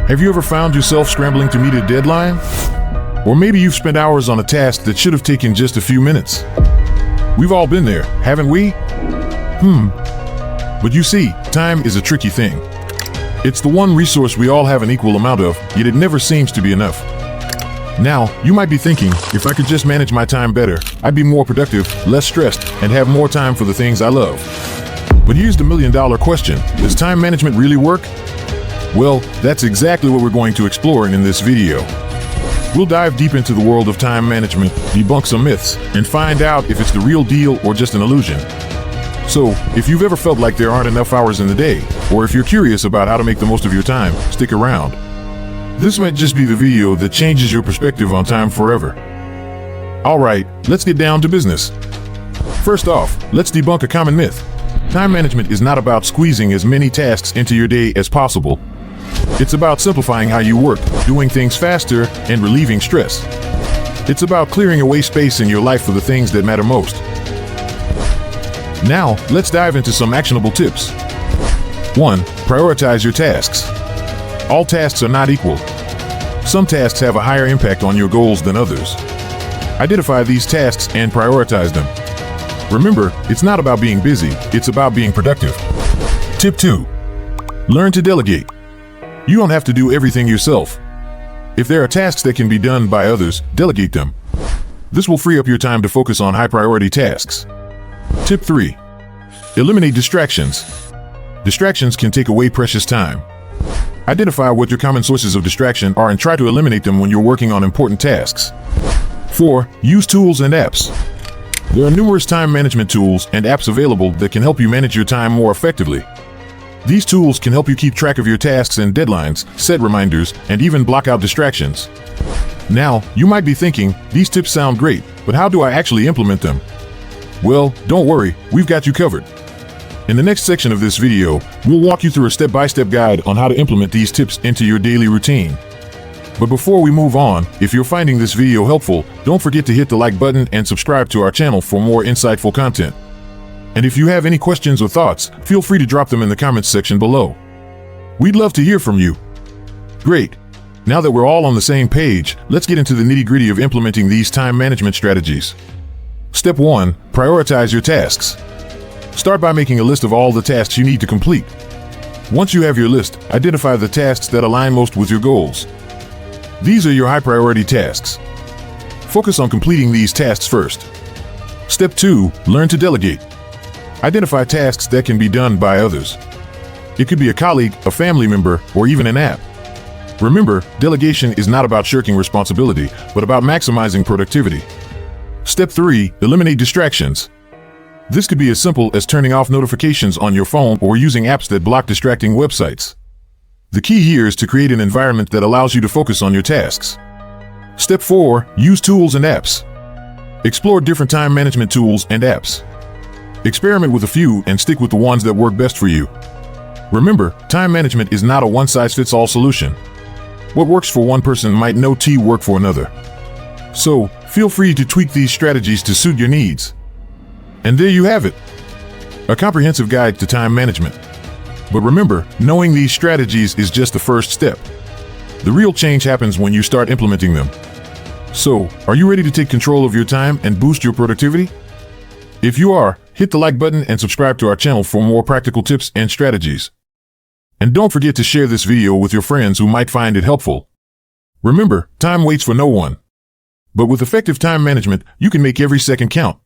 Have you ever found yourself scrambling to meet a deadline? Or maybe you've spent hours on a task that should have taken just a few minutes. We've all been there, haven't we? But you see, time is a tricky thing. It's the one resource we all have an equal amount of, yet it never seems to be enough. Now, you might be thinking, if I could just manage my time better, I'd be more productive, less stressed, and have more time for the things I love. But here's the million-dollar question. Does time management really work? Well, that's exactly what we're going to explore in this video. We'll dive deep into the world of time management, debunk some myths, and find out if it's the real deal or just an illusion. So, if you've ever felt like there aren't enough hours in the day, or if you're curious about how to make the most of your time, stick around. This might just be the video that changes your perspective on time forever. Alright, let's get down to business. First off, let's debunk a common myth. Time management is not about squeezing as many tasks into your day as possible. It's about simplifying how you work, doing things faster, and relieving stress. It's about clearing away space in your life for the things that matter most. Now, let's dive into some actionable tips. 1. Prioritize your tasks. All tasks are not equal. Some tasks have a higher impact on your goals than others. Identify these tasks and prioritize them. Remember, it's not about being busy, it's about being productive. Tip 2. Learn to delegate. You don't have to do everything yourself. If there are tasks that can be done by others, delegate them. This will free up your time to focus on high-priority tasks. Tip 3. Eliminate distractions. Distractions can take away precious time. Identify what your common sources of distraction are and try to eliminate them when you're working on important tasks. 4. Use tools and apps. There are numerous time management tools and apps available that can help you manage your time more effectively. These tools can help you keep track of your tasks and deadlines, set reminders, and even block out distractions. Now, you might be thinking, these tips sound great, but how do I actually implement them? Well, don't worry, we've got you covered. In the next section of this video, we'll walk you through a step-by-step guide on how to implement these tips into your daily routine. But before we move on, if you're finding this video helpful, don't forget to hit the like button and subscribe to our channel for more insightful content. And if you have any questions or thoughts, feel free to drop them in the comments section below. We'd love to hear from you. Great. Now that we're all on the same page, let's get into the nitty-gritty of implementing these time management strategies. Step 1. Prioritize your tasks. Start by making a list of all the tasks you need to complete. Once you have your list, identify the tasks that align most with your goals. These are your high-priority tasks. Focus on completing these tasks first. Step 2. Learn to delegate. Identify tasks that can be done by others. It could be a colleague, a family member, or even an app. Remember, delegation is not about shirking responsibility, but about maximizing productivity. Step 3. Eliminate distractions. This could be as simple as turning off notifications on your phone or using apps that block distracting websites. The key here is to create an environment that allows you to focus on your tasks. Step 4. Use tools and apps. Explore different time management tools and apps. Experiment with a few and stick with the ones that work best for you. Remember, time management is not a one-size-fits-all solution. What works for one person might not work for another. So, feel free to tweak these strategies to suit your needs. And there you have it. A comprehensive guide to time management. But remember, knowing these strategies is just the first step. The real change happens when you start implementing them. So, are you ready to take control of your time and boost your productivity? If you are, hit the like button and subscribe to our channel for more practical tips and strategies. And don't forget to share this video with your friends who might find it helpful. Remember, time waits for no one. But with effective time management, you can make every second count.